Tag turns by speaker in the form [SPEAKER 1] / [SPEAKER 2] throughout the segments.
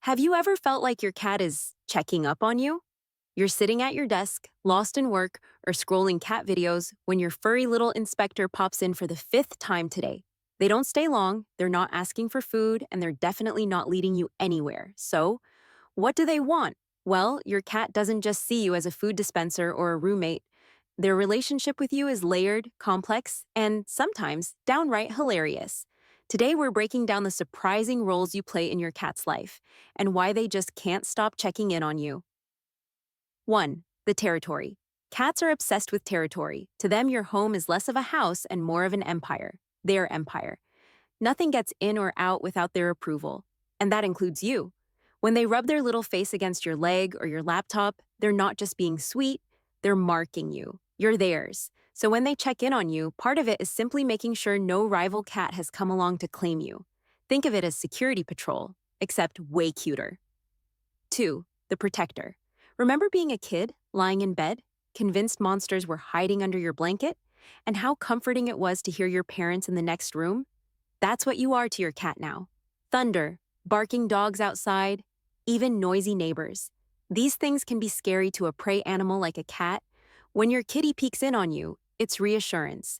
[SPEAKER 1] Have you ever felt like your cat is checking up on you? You're sitting at your desk, lost in work, or scrolling cat videos when your furry little inspector pops in for the fifth time today. They don't stay long, they're not asking for food, and they're definitely not leading you anywhere. So, what do they want? Well, your cat doesn't just see you as a food dispenser or a roommate. Their relationship with you is layered, complex, and sometimes downright hilarious. Today, we're breaking down the surprising roles you play in your cat's life and why they just can't stop checking in on you. 1. The territory. Cats are obsessed with territory. To them, your home is less of a house and more of an empire. Their empire. Nothing gets in or out without their approval. And that includes you. When they rub their little face against your leg or your laptop, they're not just being sweet, they're marking you. You're theirs. So when they check in on you, part of it is simply making sure no rival cat has come along to claim you. Think of it as security patrol, except way cuter. 2. The protector. Remember being a kid, lying in bed, convinced monsters were hiding under your blanket? And how comforting it was to hear your parents in the next room? That's what you are to your cat now. Thunder, barking dogs outside, even noisy neighbors. These things can be scary to a prey animal like a cat. When your kitty peeks in on you, it's reassurance.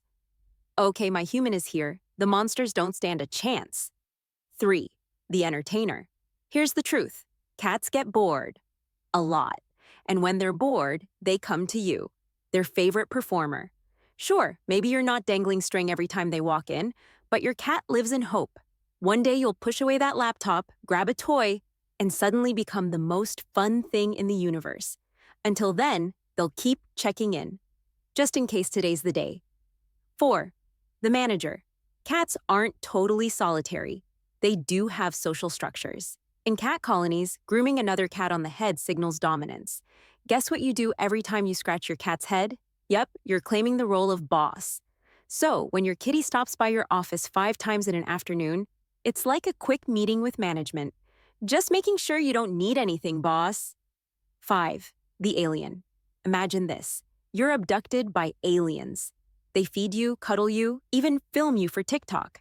[SPEAKER 1] Okay, my human is here. The monsters don't stand a chance. 3. The entertainer. Here's the truth. Cats get bored. A lot. And when they're bored, they come to you, their favorite performer. Sure, maybe you're not dangling string every time they walk in, but your cat lives in hope. One day you'll push away that laptop, grab a toy, and suddenly become the most fun thing in the universe. Until then, they'll keep checking in, just in case today's the day. 4. The manager. Cats aren't totally solitary. They do have social structures. In cat colonies, grooming another cat on the head signals dominance. Guess what you do every time you scratch your cat's head? Yep, you're claiming the role of boss. So, when your kitty stops by your office 5 times in an afternoon, it's like a quick meeting with management. Just making sure you don't need anything, boss. 5. The alien. Imagine this. You're abducted by aliens. They feed you, cuddle you, even film you for TikTok.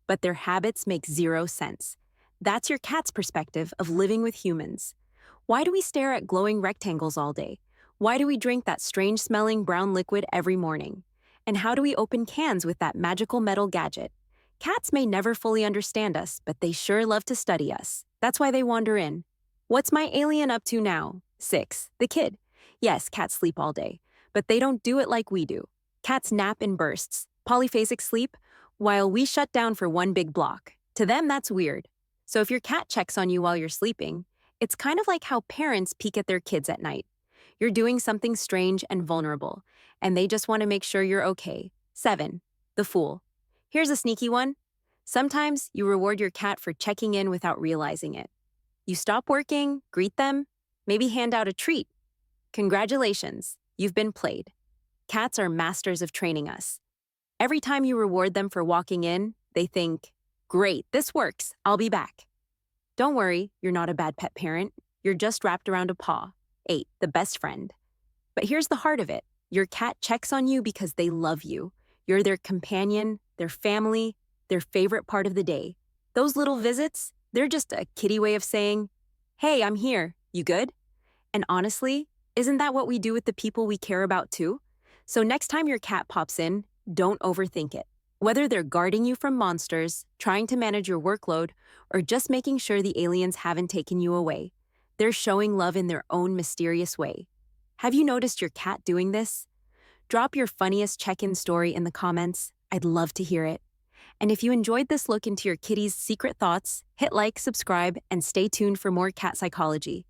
[SPEAKER 1] But their habits make zero sense. That's your cat's perspective of living with humans. Why do we stare at glowing rectangles all day? Why do we drink that strange-smelling brown liquid every morning? And how do we open cans with that magical metal gadget? Cats may never fully understand us, but they sure love to study us. That's why they wander in. What's my alien up to now? 6. The kid. Yes, cats sleep all day, but they don't do it like we do. Cats nap in bursts, polyphasic sleep, while we shut down for one big block. To them, that's weird. So if your cat checks on you while you're sleeping, it's kind of like how parents peek at their kids at night. You're doing something strange and vulnerable, and they just want to make sure you're okay. 7. The fool. Here's a sneaky one. Sometimes you reward your cat for checking in without realizing it. You stop working, greet them, maybe hand out a treat. Congratulations, you've been played. Cats are masters of training us. Every time you reward them for walking in, they think, great, this works, I'll be back. Don't worry, you're not a bad pet parent. You're just wrapped around a paw. 8. The best friend. But here's the heart of it. Your cat checks on you because they love you. You're their companion, their family, their favorite part of the day. Those little visits, they're just a kitty way of saying, hey, I'm here, you good? And honestly, isn't that what we do with the people we care about too? So next time your cat pops in, don't overthink it. Whether they're guarding you from monsters, trying to manage your workload, or just making sure the aliens haven't taken you away, they're showing love in their own mysterious way. Have you noticed your cat doing this? Drop your funniest check-in story in the comments. I'd love to hear it. And if you enjoyed this look into your kitty's secret thoughts, hit like, subscribe, and stay tuned for more cat psychology.